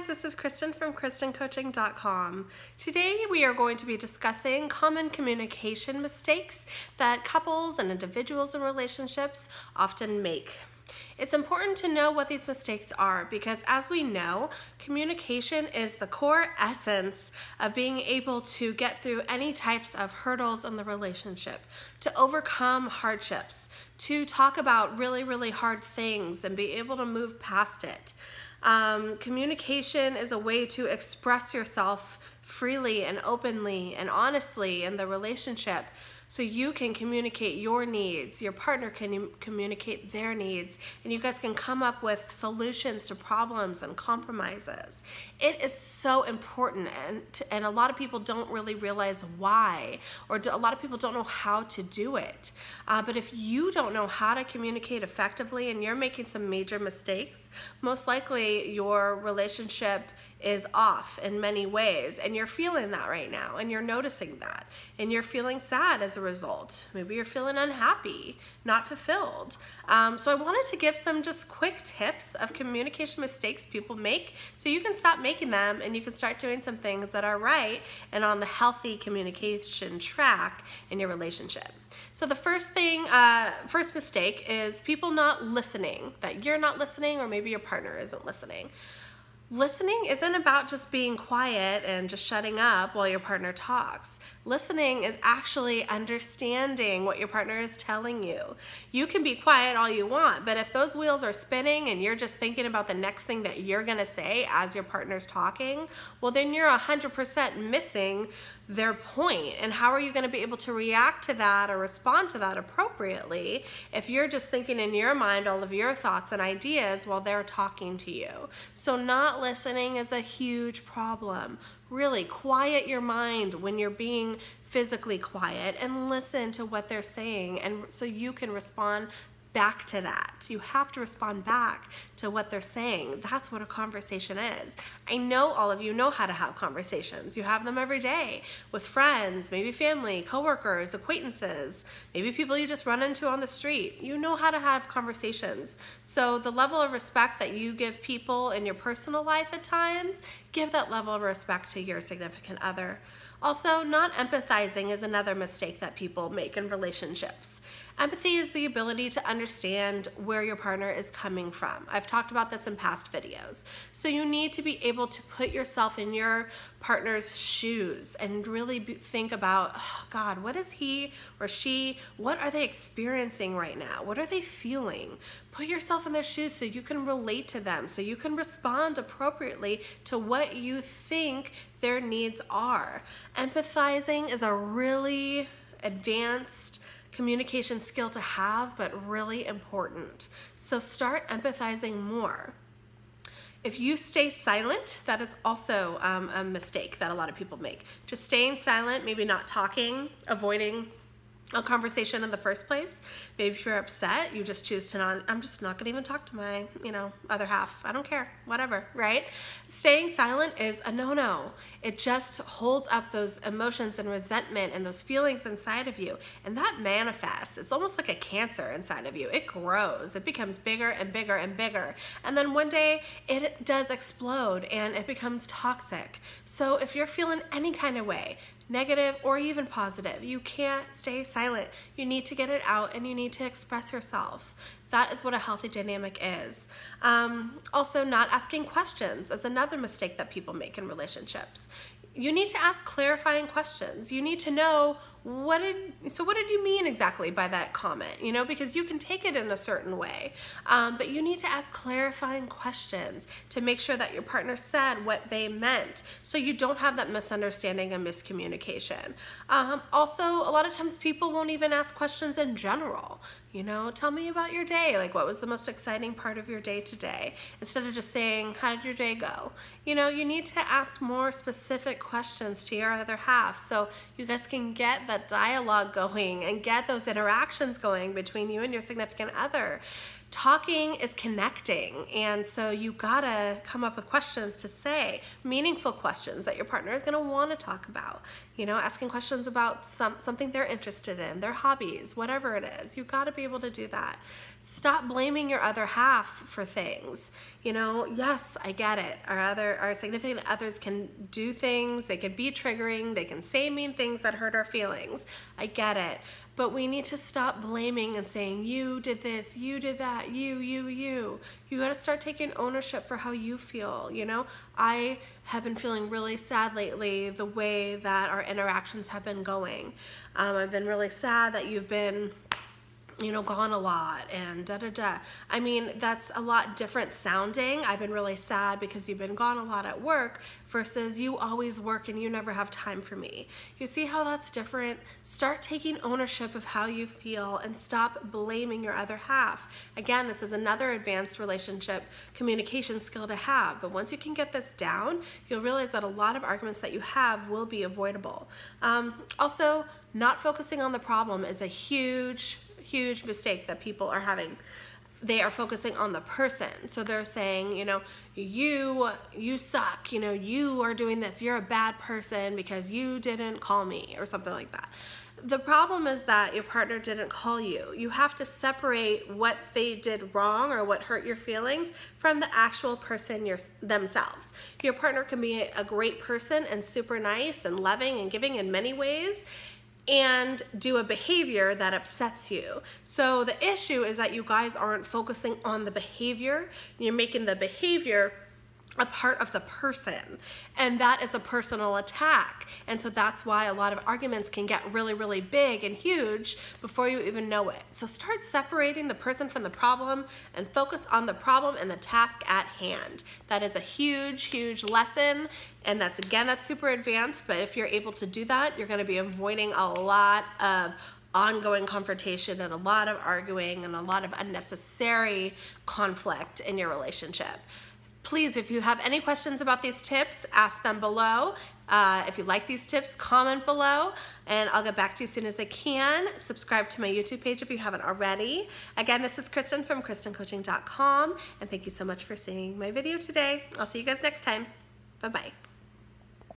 this is Kristen from KristenCoaching.com. Today we are going to be discussing common communication mistakes that couples and individuals in relationships often make. It's important to know what these mistakes are because, as we know, communication is the core essence of being able to get through any types of hurdles in the relationship, to overcome hardships, to talk about really hard things and be able to move past it. Communication is a way to express yourself freely and openly and honestly in the relationship, so you can communicate your needs, your partner can communicate their needs, and you guys can come up with solutions to problems and compromises. It is so important, and a lot of people don't really realize why, or a lot of people don't know how to do it. But if you don't know how to communicate effectively and you're making some major mistakes, most likely your relationship is off in many ways, and you're feeling that right now, and you're noticing that, and you're feeling sad as a result. Maybe you're feeling unhappy, not fulfilled. So I wanted to give some just quick tips of communication mistakes people make so you can stop making them and you can start doing some things that are right and on the healthy communication track in your relationship. So the first mistake is people not listening, that you're not listening or maybe your partner isn't listening. Listening isn't about just being quiet and just shutting up while your partner talks. Listening is actually understanding what your partner is telling you. You can be quiet all you want, but if those wheels are spinning and you're just thinking about the next thing that you're gonna say as your partner's talking, well then you're 100% missing their point. And how are you gonna be able to react to that or respond to that appropriately if you're just thinking in your mind all of your thoughts and ideas while they're talking to you? So not listening is a huge problem. Really quiet your mind when you're being physically quiet and listen to what they're saying, and so you can respond back to that. You have to respond back to what they're saying. That's what a conversation is. I know all of you know how to have conversations. You have them every day with friends, maybe family, coworkers, acquaintances, maybe people you just run into on the street. You know how to have conversations. So the level of respect that you give people in your personal life at times, give that level of respect to your significant other. Also, not empathizing is another mistake that people make in relationships. Empathy is the ability to understand where your partner is coming from. I've talked about this in past videos. So you need to be able to put yourself in your partner's shoes and really think about, oh God, what is he or she, what are they experiencing right now? What are they feeling? Put yourself in their shoes so you can relate to them, so you can respond appropriately to what you think their needs are. Empathizing is a really advanced communication skill to have, but really important. So start empathizing more. If you stay silent, that is also a mistake that a lot of people make. Just staying silent, maybe not talking, avoiding a conversation in the first place. Maybe if you're upset, you just choose to not, I'm just not gonna even talk to my, other half. I don't care, whatever, right? Staying silent is a no-no. It just holds up those emotions and resentment and those feelings inside of you, and that manifests. It's almost like a cancer inside of you. It grows, it becomes bigger and bigger and bigger, and then one day it does explode and it becomes toxic. So if you're feeling any kind of way, negative or even positive, you can't stay silent. You need to get it out and you need to express yourself. That is what a healthy dynamic is. Also, not asking questions is another mistake that people make in relationships. You need to ask clarifying questions. You need to know what did you mean exactly by that comment, because you can take it in a certain way, but you need to ask clarifying questions to make sure that your partner said what they meant, so you don't have that misunderstanding and miscommunication. Also, a lot of times people won't even ask questions in general. Tell me about your day. Like, what was the most exciting part of your day today? Instead of just saying, how did your day go? You need to ask more specific questions to your other half so you guys can get that dialogue going and get those interactions going between you and your significant other. Talking is connecting, and so you gotta come up with questions to say, meaningful questions that your partner is gonna wanna talk about. You know, asking questions about something they're interested in, their hobbies, whatever it is. You gotta be able to do that. Stop blaming your other half for things. You know, yes, I get it. Our significant others can do things, they can be triggering, they can say mean things that hurt our feelings. I get it. But we need to stop blaming and saying, you did this, you did that, you. You gotta start taking ownership for how you feel, you know? I have been feeling really sad lately the way that our interactions have been going. I've been really sad that you've been, you know, gone a lot and da-da-da. I mean, that's a lot different sounding. I've been really sad because you've been gone a lot at work versus you always work and you never have time for me. You see how that's different? Start taking ownership of how you feel and stop blaming your other half. Again, this is another advanced relationship communication skill to have, but once you can get this down, you'll realize that a lot of arguments that you have will be avoidable. Also, not focusing on the problem is a huge mistake that people are having. They are focusing on the person. So they're saying, you know, you suck, you know, you are doing this, you're a bad person because you didn't call me or something like that. The problem is that your partner didn't call you. You have to separate what they did wrong or what hurt your feelings from the actual person themselves. Your partner can be a great person and super nice and loving and giving in many ways, and do a behavior that upsets you. So the issue is that you guys aren't focusing on the behavior. You're making the behavior a part of the person, and that is a personal attack. And so that's why a lot of arguments can get really, really big and huge before you even know it. So start separating the person from the problem and focus on the problem and the task at hand. That is a huge lesson, and that's super advanced, but if you're able to do that, you're gonna be avoiding a lot of ongoing confrontation and a lot of arguing and a lot of unnecessary conflict in your relationship. Please, if you have any questions about these tips, ask them below. If you like these tips, comment below, and I'll get back to you as soon as I can. Subscribe to my YouTube page if you haven't already. Again, this is Kristen from KristenCoaching.com, and thank you so much for seeing my video today. I'll see you guys next time. Bye-bye.